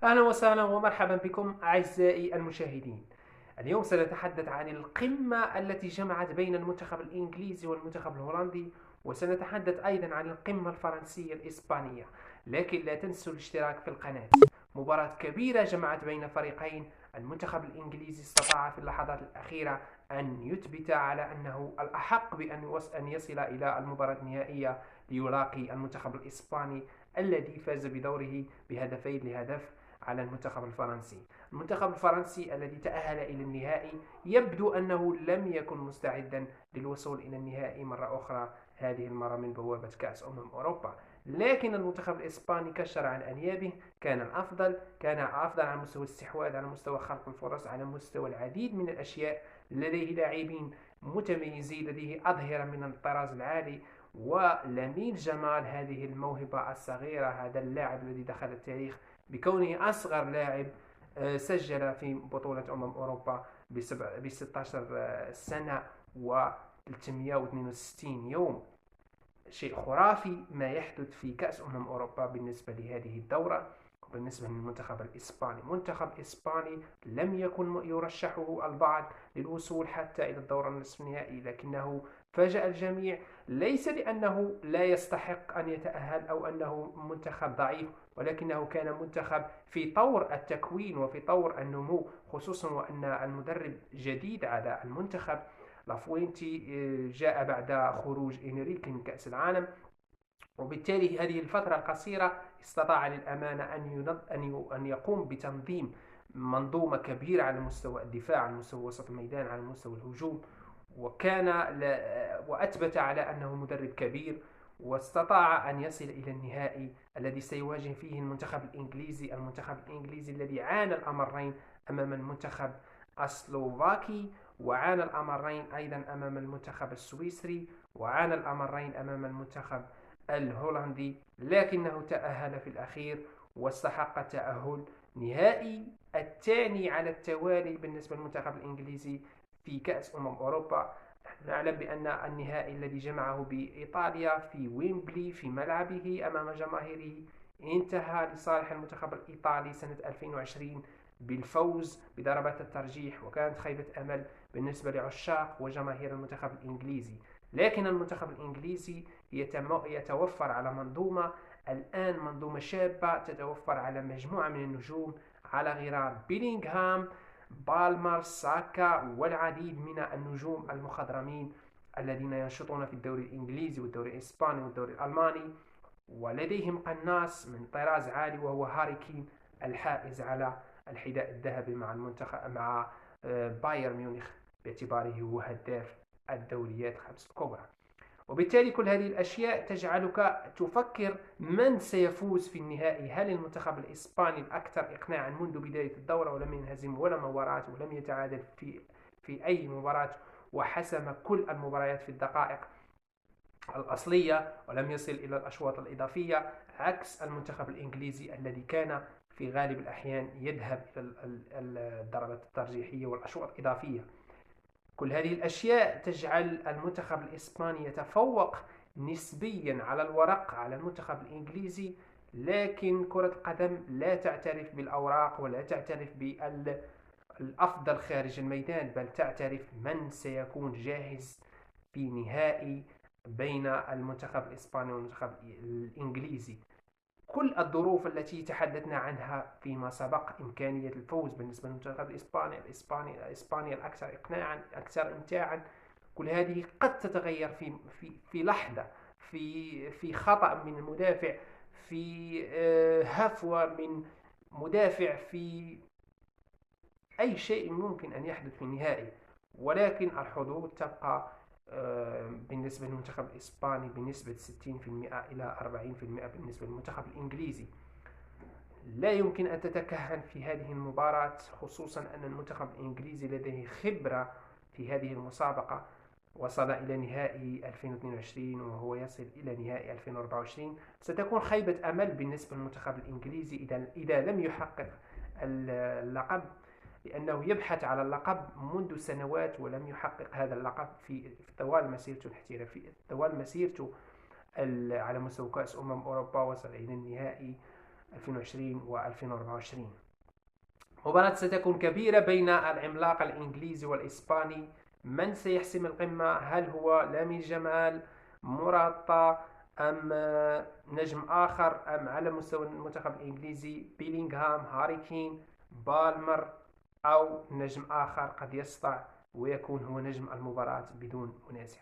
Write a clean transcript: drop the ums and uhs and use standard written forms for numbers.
أهلا وسهلا ومرحبا بكم أعزائي المشاهدين. اليوم سنتحدث عن القمة التي جمعت بين المنتخب الإنجليزي والمنتخب الهولندي، وسنتحدث أيضا عن القمة الفرنسية الإسبانية. لكن لا تنسوا الاشتراك في القناة. مباراة كبيرة جمعت بين فريقين. المنتخب الإنجليزي استطاع في اللحظات الأخيرة أن يثبت على أنه الأحق بأن يصل إلى المباراة النهائية ليلاقي المنتخب الإسباني الذي فاز بدوره بهدفين لهدف على المنتخب الفرنسي. المنتخب الفرنسي الذي تأهل إلى النهائي يبدو أنه لم يكن مستعدا للوصول إلى النهائي مرة أخرى، هذه المرة من بوابة كأس أوروبا. لكن المنتخب الإسباني كشر عن أنيابه، كان أفضل على مستوى الاستحواذ، على مستوى خلق الفرص، على مستوى العديد من الأشياء. لديه لاعبين متميزين، لديه أظهرة من الطراز العالي. ولامين جمال هذه الموهبة الصغيرة، هذا اللاعب الذي دخل التاريخ بكونه أصغر لاعب سجل في بطولة أوروبا ب 16 سنة و 362 يوم. شيء خرافي ما يحدث في كأس أوروبا بالنسبة لهذه الدورة. وبالنسبة للمنتخب الإسباني، منتخب إسباني لم يكن يرشحه البعض للوصول حتى إلى الدور النصف النهائي، لكنه فاجأ الجميع. ليس لأنه لا يستحق أن يتأهل أو أنه منتخب ضعيف، ولكنه كان منتخب في طور التكوين وفي طور النمو، خصوصا وأن المدرب جديد على المنتخب. لافوينتي جاء بعد خروج إنريكي من كأس العالم، وبالتالي هذه الفترة القصيرة استطاع للأمانة أن يقوم بتنظيم منظومة كبيرة على مستوى الدفاع، على مستوى وسط الميدان، على مستوى الهجوم. وأثبت على أنه مدرب كبير، واستطاع أن يصل إلى النهائي الذي سيواجه فيه المنتخب الإنجليزي الذي عانى الأمرين أمام المنتخب السلوفاكي، وعانى الأمرين أيضا أمام المنتخب السويسري، وعانى الأمرين أمام المنتخب الهولندي. لكنه تأهل في الأخير واستحق التأهل نهائي الثاني على التوالي بالنسبة للمنتخب الإنجليزي في كأس أوروبا. نعلم بأن النهائي الذي جمعه بإيطاليا في ويمبلي في ملعبه أمام جماهيره انتهى لصالح المنتخب الإيطالي سنة 2020 بالفوز بضربات الترجيح، وكانت خيبة أمل بالنسبة لعشاق وجماهير المنتخب الإنجليزي. لكن المنتخب الإنجليزي يتوفر على منظومة الآن، منظومة شابة تتوفر على مجموعة من النجوم على غرار بيلينغهام، بالمر، ساكا، والعديد من النجوم المخضرمين الذين ينشطون في الدوري الإنجليزي والدوري الإسباني والدوري الألماني. ولديهم قناص من طراز عالي وهو هاري كين، الحائز على الحذاء الذهبي مع المنتخب مع بايرن ميونخ، باعتباره هو هداف الدوريات الخمس الكبرى. وبالتالي كل هذه الأشياء تجعلك تفكر من سيفوز في النهائي. هل المنتخب الإسباني الأكثر إقناعا منذ بداية الدورة، ولم ينهزم ولا مباراة ولم يتعادل في أي مباراة، وحسم كل المباريات في الدقائق الأصلية ولم يصل إلى الأشواط الإضافية، عكس المنتخب الإنجليزي الذي كان في غالب الأحيان يذهب إلى الضربات الترجيحية والأشواط الإضافية. كل هذه الأشياء تجعل المنتخب الإسباني يتفوق نسبيا على الورق على المنتخب الإنجليزي. لكن كرة القدم لا تعترف بالأوراق ولا تعترف بالأفضل خارج الميدان، بل تعترف من سيكون جاهز في نهائي بين المنتخب الإسباني والمنتخب الإنجليزي. كل الظروف التي تحدثنا عنها فيما سبق، إمكانية الفوز بالنسبة للمنتخب الإسباني الأكثر إقناعا، أكثر إمتاعا، كل هذه قد تتغير في لحظة، في خطأ من المدافع، في هفوة من مدافع، في أي شيء ممكن أن يحدث في النهائي. ولكن الحظوظ تبقى بالنسبة للمنتخب الإسباني بنسبة 60% إلى 40% بالنسبة للمنتخب الإنجليزي. لا يمكن أن تتكهن في هذه المباراة، خصوصا أن المنتخب الإنجليزي لديه خبرة في هذه المسابقة. وصل إلى نهائي 2022 وهو يصل إلى نهائي 2024. ستكون خيبة أمل بالنسبة للمنتخب الإنجليزي إذا لم يحقق اللقب، لأنه يبحث على اللقب منذ سنوات ولم يحقق هذا اللقب في طوال مسيرته الاحترافية، طوال مسيرته على مستوى كأس أوروبا. وصل إلى النهائي 2020 و2024. مباراة ستكون كبيرة بين العملاق الإنجليزي والإسباني. من سيحسم القمة؟ هل هو لامين جمال، موراتا، أم نجم آخر، أم على مستوى المنتخب الإنجليزي بيلينغهام، هاري كين، بالمر، أو نجم آخر قد يسطع ويكون هو نجم المباراة بدون منازع؟